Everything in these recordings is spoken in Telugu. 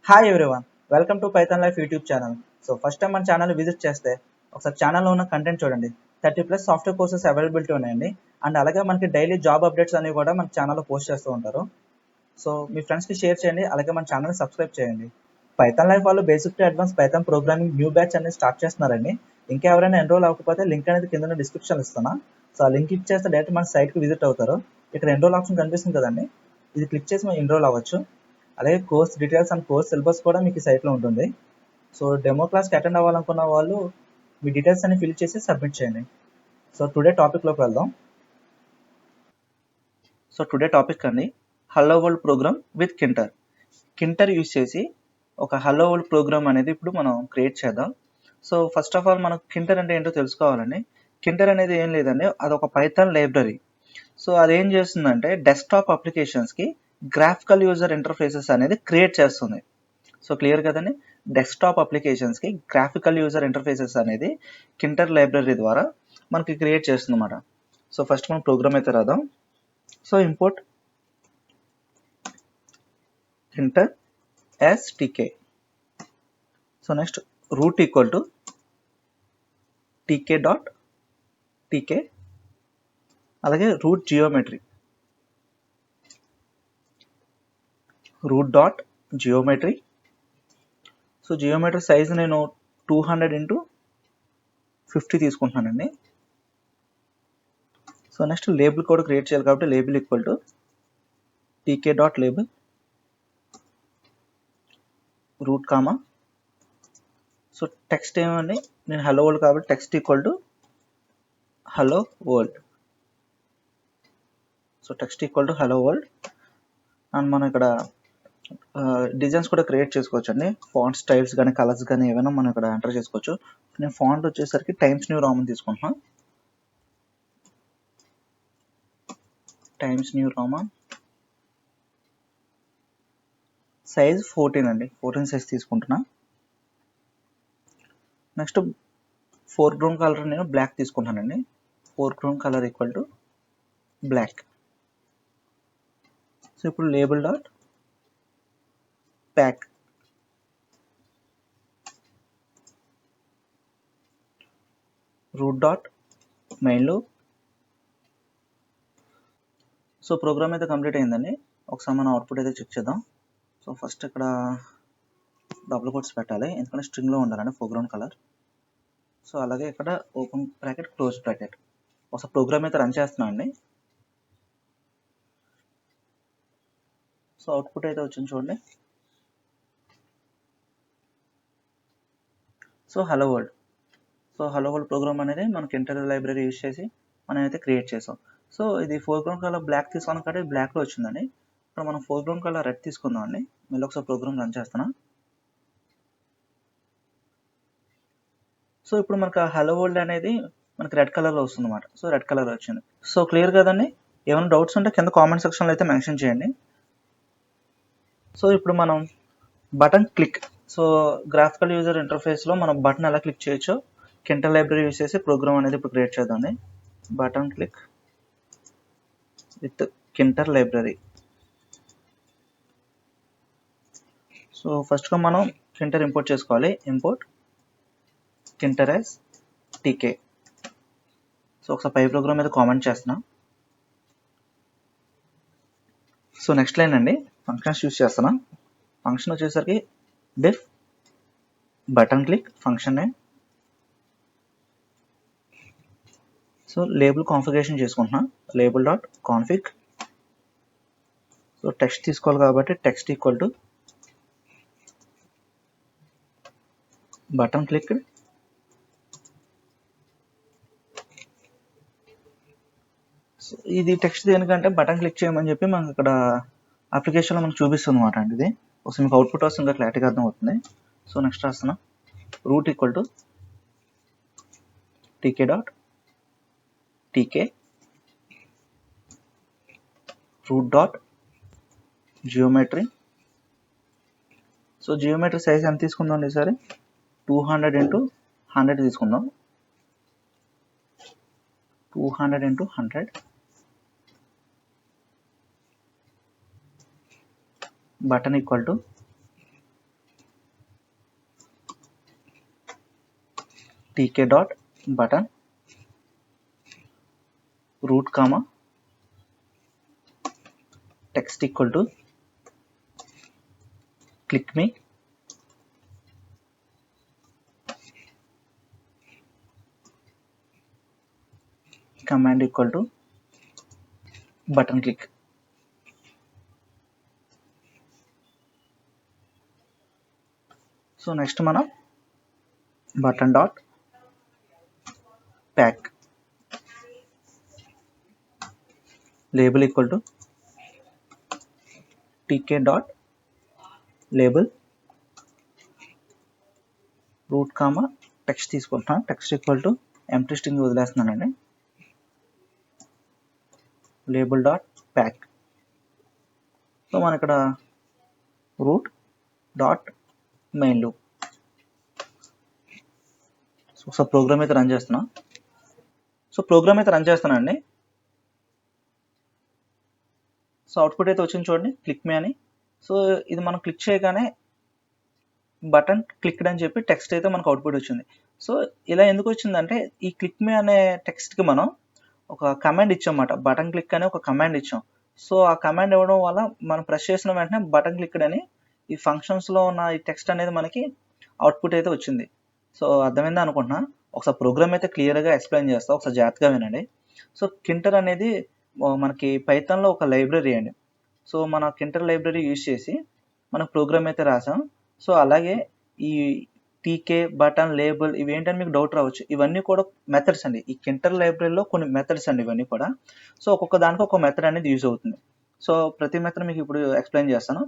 Hi everyone, welcome to Python life YouTube channel. So first time మన ఛానల్ విజిట్ చేస్తే ఒకసారి ఛానల్లో ఉన్న కంటెంట్ చూడండి. 30+ సాఫ్ట్వేర్ కోర్సెస్ అవైలబిలిటీ ఉన్నాయండి. అండ్ అలాగే మనకి డైలీ జాబ్ అప్డేట్స్ అనేవి కూడా మన ఛానల్లో పోస్ట్ చేస్తూ ఉంటారు. సో మీ ఫ్రెండ్స్కి షేర్ చేయండి, అలాగే మన ఛానల్ సబ్స్క్రైబ్ చేయండి. పైథాన్ లైఫ్ వాళ్ళు basic to advance Python programming new batch అనేది స్టార్ట్ చేస్తున్నారండి. ఇంకా ఎవరైనా ఎన్రోల్ అవ్వకపోతే లింక్ అనేది కింద డిస్క్రిప్షన్ ఇస్తున్నా. సో ఆ లింక్ క్లిక్ చేస్తే డైరెక్ట్ మన సైట్కి విజిట్ అవుతారు. ఇక్కడ ఎన్రోల్ ఆప్షన్ కనిపిస్తుంది కదండి, ఇది క్లిక్ చేసి మనం ఎన్రోల్ అవ్వచ్చు. అలాగే course details and course syllabus కూడా మీకు ఈ సైట్లో ఉంటుంది. సో డెమో క్లాస్కి అటెండ్ అవ్వాలనుకున్న వాళ్ళు మీ డీటెయిల్స్ అన్ని ఫిల్ చేసి సబ్మిట్ చేయండి. సో టుడే టాపిక్లోకి వెళ్దాం. సో టుడే టాపిక్ అండి, hello world program with Tkinter use చేసి ఒక హలో వరల్డ్ ప్రోగ్రామ్ అనేది ఇప్పుడు మనం క్రియేట్ చేద్దాం. సో ఫస్ట్ ఆఫ్ ఆల్ మనం కింటర్ అంటే ఏంటో తెలుసుకోవాలండి. కింటర్ అనేది ఏం లేదండి, అదొక పైథాన్ లైబ్రరీ. సో అదేం చేస్తుందంటే డెస్క్టాప్ అప్లికేషన్స్కి గ్రాఫికల్ యూజర్ ఇంటర్ఫేసెస్ అనేది క్రియేట్ చేస్తుంది. సో క్లియర్ కదండి, డెస్క్టాప్ అప్లికేషన్స్కి గ్రాఫికల్ యూజర్ ఇంటర్ఫేసెస్ అనేది కింటర్ లైబ్రరీ ద్వారా మనకి క్రియేట్ చేస్తుంది అన్నమాట. సో ఫస్ట్ మనం ప్రోగ్రామ్ అయితే రాద్దాం. So import tkinter as TK. So next root equal to TK dot TK, అలాగే root geometry, root dot geometry. So geometry size నేను 200x50 తీసుకుంటున్నానండి. సో నెక్స్ట్ లేబుల్ కూడా క్రియేట్ చేయాలి కాబట్టి label equal to TK dot label root comma. So text ఏమండి, నేను హలో వరల్డ్ కాబట్టి text equal to hello world. So text equal to hello world. And మనం ఇక్కడ డిజైన్స్ కూడా క్రియేట్ చేసుకోవచ్చు అండి. ఫాంట్ స్టైల్స్ కానీ కలర్స్ కానీ ఏమైనా మనం ఇక్కడ ఎంటర్ చేసుకోవచ్చు. నేను ఫాంట్ వచ్చేసరికి టైమ్స్ న్యూ రామన్ తీసుకుంటున్నాను. టైమ్స్ న్యూ రామన్ సైజ్ 14 అండి, 14 సైజ్ తీసుకుంటున్నా. నెక్స్ట్ ఫోర్గ్రౌండ్ కలర్ నేను బ్లాక్ తీసుకుంటానండి. Foreground colour equal to black. So ఇప్పుడు label dot pack, root dot main loop. So program అయితే కంప్లీట్ అయిందండి. ఒకసారి మనం అవుట్పుట్ అయితే చెక్ చేద్దాం. సో ఫస్ట్ ఇక్కడ డబుల్ కోట్స్ పెట్టాలి, ఎందుకంటే స్ట్రింగ్లో ఉండాలండి ఫోర్గ్రౌండ్ కలర్. సో అలాగే ఇక్కడ ఓపెన్ బ్రాకెట్ క్లోజ్ బ్రాకెట్. ఒకసారి ప్రోగ్రామ్ అయితే రన్ చేస్తున్నాను అండి. సో అవుట్పుట్ అయితే వచ్చింది చూడండి. So hello world. So hello world programme అనేది మనకి ఇంటర్ లైబ్రరీ యూజ్ చేసి మనం అయితే క్రియేట్ చేసాం. సో ఇది ఫోర్గ్రౌండ్ కలర్ బ్లాక్ తీసుకున్నాం కాబట్టి బ్లాక్లో వచ్చిందండి. ఇప్పుడు మనం ఫోర్గ్రౌండ్ కలర్ రెడ్ తీసుకుందాం అండి. మళ్ళీ ఒకసారి ప్రోగ్రామ్ రన్ చేస్తున్నా. సో ఇప్పుడు మనకు హలో వరల్డ్ అనేది మనకి రెడ్ కలర్లో వస్తుంది అన్నమాట. సో రెడ్ కలర్ వచ్చింది. సో క్లియర్ కదండి. ఏమైనా డౌట్స్ ఉంటే కింద కామెంట్ సెక్షన్లో అయితే మెన్షన్ చేయండి. సో ఇప్పుడు మనం button click, so graphical user ఇంటర్ఫేస్లో మనం బటన్ ఎలా క్లిక్ చేయొచ్చో కింటర్ లైబ్రరీ యూజ్ చేసి ప్రోగ్రామ్ అనేది ఇప్పుడు క్రియేట్ చేద్దాం. Button click with tkinter library. So ఫస్ట్గా మనం కింటర్ ఇంపోర్ట్ చేసుకోవాలి. Import tkinter as TK. So ఒకసారి పై ప్రోగ్రామ్ మీద కామెంట్ చేస్తున్నా. సో నెక్స్ట్ లైన్ అండి, ఫంక్షన్స్ యూజ్ చేస్తున్నా. ఫంక్షన్ వచ్చేసరికి def button click function name. So label configuration చేసుకుంటున్నా, label dot config. So text తీసుకోవాలి కాబట్టి text equal to button click. So ఇది టెక్స్ట్ దేనికంటే బటన్ క్లిక్ చేయమని చెప్పి మనకి ఇక్కడ అప్లికేషన్లో మనకు చూపిస్తుంది అనమాట అండి. ఇది ఒకసారి మీకు అవుట్పుట్ వస్తుంది, ఇంకా క్లారిటీగా అర్థం అవుతుంది. సో నెక్స్ట్ రాస్తున్నా, root equal to TK dot tk, root dot geometry. So geometry size ఎంత తీసుకుందాం అండి ఈసారి, 200x100 తీసుకుందాం. 200x100. Button equal to tk dot button root comma text equal to click me command equal to button click. So next మనం button dot pack label equal to tk dot label root comma text తీసుకుంటున్నాను, text equal to empty string వదిలేస్తున్నానండి, లేబుల్ డాట్ ప్యాక్. సో మన ఇక్కడ root dot main loop. So program అయితే రన్ చేస్తున్నాం. అండి. సో అవుట్పుట్ అయితే వచ్చింది చూడండి, క్లిక్ మీ అని. సో ఇది మనం క్లిక్ చేయగానే బటన్ క్లిక్డ్ అని చెప్పి టెక్స్ట్ అయితే మనకు అవుట్పుట్ వచ్చింది. సో ఇలా ఎందుకు వచ్చిందంటే ఈ క్లిక్ మీ అనే టెక్స్ట్కి మనం ఒక కమాండ్ ఇచ్చామన్నమాట, బటన్ క్లిక్ అనే ఒక కమాండ్ ఇచ్చాం. సో ఆ కమాండ్ ఇవ్వడం వల్ల మనం ప్రెస్ చేసిన వెంటనే బటన్ క్లిక్డ్ అని ఈ ఫంక్షన్స్లో ఉన్న ఈ టెక్స్ట్ అనేది మనకి అవుట్పుట్ అయితే వచ్చింది. సో అర్థమైందా అనుకుంటున్నా. ఒకసారి ప్రోగ్రామ్ అయితే క్లియర్గా ఎక్స్ప్లెయిన్ చేస్తా, ఒకసారి జాగ్రత్తగా వినండి. సో కింటర్ అనేది మనకి పైథాన్లో ఒక లైబ్రరీ అండి. సో మన కింటర్ లైబ్రరీ యూజ్ చేసి మనం ప్రోగ్రామ్ అయితే రాసాం. సో అలాగే ఈ టీకే బటన్ లేబుల్ ఇవి ఏంటని మీకు డౌట్ రావచ్చు, ఇవన్నీ కూడా మెథడ్స్ అండి. ఈ కింటర్ లైబ్రరీలో కొన్ని మెథడ్స్ అండి ఇవన్నీ కూడా. సో ఒక్కొక్క దానికి ఒక మెథడ్ అనేది యూజ్ అవుతుంది. సో ప్రతి మెథడ్ మీకు ఇప్పుడు ఎక్స్ప్లెయిన్ చేస్తాను.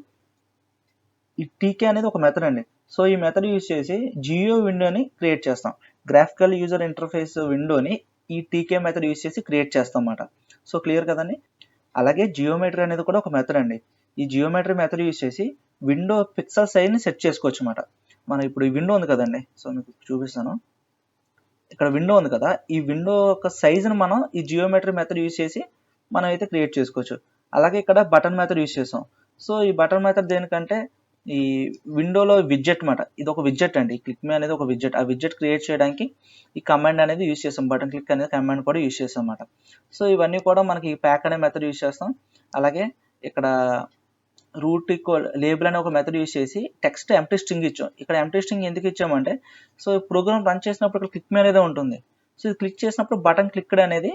ఈ టీకే అనేది ఒక మెథడ్ అండి. సో ఈ మెథడ్ యూజ్ చేసి జియో విండోని క్రియేట్ చేస్తాం. గ్రాఫికల్ యూజర్ ఇంటర్ఫేస్ విండోని ఈ టీకే మెథడ్ యూజ్ చేసి క్రియేట్ చేస్తాం అన్నమాట. సో క్లియర్ కదండి. అలాగే జియోమెట్రీ అనేది కూడా ఒక మెథడ్ అండి. ఈ జియోమెట్రీ మెథడ్ యూజ్ చేసి విండో పిక్సెల్ సైజ్ని సెట్ చేసుకోవచ్చు అన్నమాట. మనం ఇప్పుడు ఈ విండో ఉంది కదండి, సో మీకు చూపిస్తాను. ఇక్కడ విండో ఉంది కదా, ఈ విండో యొక్క సైజుని మనం ఈ జియోమెట్రీ మెథడ్ యూజ్ చేసి మనం అయితే క్రియేట్ చేసుకోవచ్చు. అలాగే ఇక్కడ బటన్ మెథడ్ యూజ్ చేసాం. సో ఈ బటన్ మెథడ్ దేనికంటే ఈ విండోలో విడ్జెట్ మాట, ఇది ఒక విడ్జెట్ అండి. క్లిక్ మీ అనేది ఒక విడ్జెట్. ఆ విడ్జెట్ క్రియేట్ చేయడానికి ఈ కమాండ్ అనేది యూజ్ చేస్తాం, బటన్ క్లిక్ అనేది కమాండ్ కూడా యూజ్ చేస్తాం అన్నమాట. సో ఇవన్నీ కూడా మనకి ప్యాక్ అనే మెథడ్ యూజ్ చేస్తాం. అలాగే ఇక్కడ రూట్ ఈక్వల్ లేబుల్ అనే ఒక మెథడ్ యూజ్ చేసి టెక్స్ట్ ఎంప్టీ స్ట్రింగ్ ఇచ్చాం. ఇక్కడ ఎంప్టీ స్ట్రింగ్ ఎందుకు ఇచ్చామంటే సో ప్రోగ్రామ్ రన్ చేసినప్పుడు ఇక్కడ క్లిక్ మీ అనేది ఉంటుంది. సో ఇది క్లిక్ చేసినప్పుడు బటన్ క్లిక్డ్ అనేది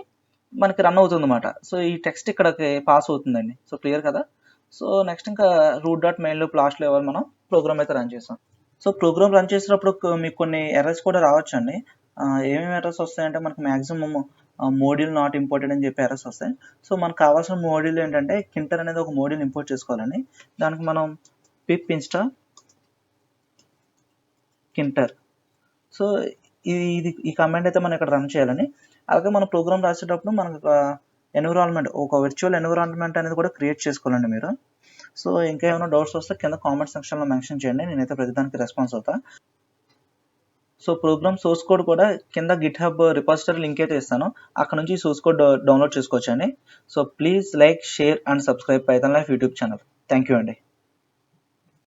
మనకి రన్ అవుతుంది అన్నమాట. సో ఈ టెక్స్ట్ ఇక్కడికి పాస్ అవుతుందండి. సో క్లియర్ కదా. సో నెక్స్ట్ ఇంకా root dot main loop last level మనం ప్రోగ్రామ్ అయితే రన్ చేస్తాం. సో ప్రోగ్రామ్ రన్ చేసేటప్పుడు మీకు కొన్ని ఎర్రర్స్ కూడా రావచ్చు అండి. ఏమేమి ఎర్రర్స్ వస్తాయంటే మనకు మ్యాక్సిమం మోడ్యూల్ నాట్ ఇంపోర్టెడ్ అని చెప్పి ఎర్రర్స్ వస్తాయి. సో మనకు కావాల్సిన మోడ్యూల్ ఏంటంటే కింటర్ అనేది ఒక మోడ్యూల్ ఇంపోర్ట్ చేసుకోవాలని. దానికి మనం పిప్ ఇన్స్టా కింటర్, సో ఈ కమాండ్ అయితే మనం ఇక్కడ రన్ చేయాలని. అలాగే మనం ప్రోగ్రామ్ రాసేటప్పుడు మనకు ఎన్విరాన్మెంట్, ఒక వర్చువల్ ఎన్విరాన్మెంట్ అనేది కూడా క్రియేట్ చేసుకోవాలండి మీరు. సో ఇంకా ఏమైనా డౌట్స్ వస్తే కింద కామెంట్ సెక్షన్లో మెన్షన్ చేయండి, నేనైతే ప్రతిదానికి రెస్పాన్స్ అవుతా. సో ప్రోగ్రామ్ సోర్స్ కోడ్ కూడా కింద గిట్ హబ్ రిపాజిటరీ లింక్ అయితే ఇస్తాను, అక్కడ నుంచి సోర్స్ కోడ్ డౌన్లోడ్ చేసుకోవచ్చండి. So please like, share and subscribe Python life YouTube channel. Thank you అండి.